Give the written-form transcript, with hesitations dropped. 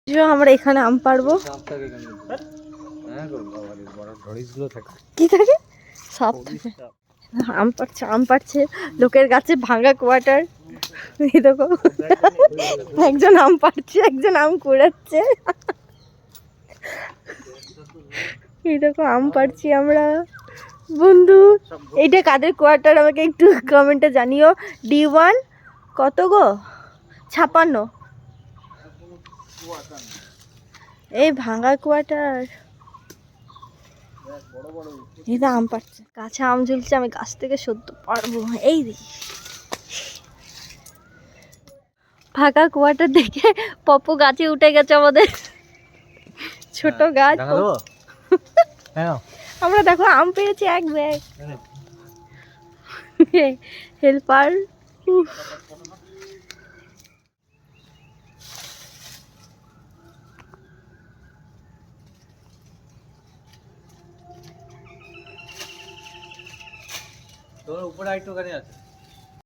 আমরা এখানে আম পারবো। কি থাকে? সাপ থাকে। আম পাড়ছে লোকের গাছে, ভাঙা কোয়ার্টার। এই দেখো একজন আম পাড়ছে, একজন আম কুড়াচ্ছে। এই দেখো আম পাড়ছি আমরা। বন্ধু এইটা কাদের কোয়ার্টার আমাকে একটু কমেন্টে জানিও। D1 কত গো? 56। এই ভাঙা কোয়ার্টার। এই তো আম পাড়ছে, গাছে আম ঝুলছে, আমি গাছ থেকে সদ্য পারবো। এই দেখি ফাঁকা কোয়ার্টার দেখে পপো গাছে উঠে গেছে আমাদের। ছোট গাছ। আমরা দেখো আম পেয়েছি এক ব্যাগ। হেল্পার। তোর উপরে আরেকটু গাড়ি আছে।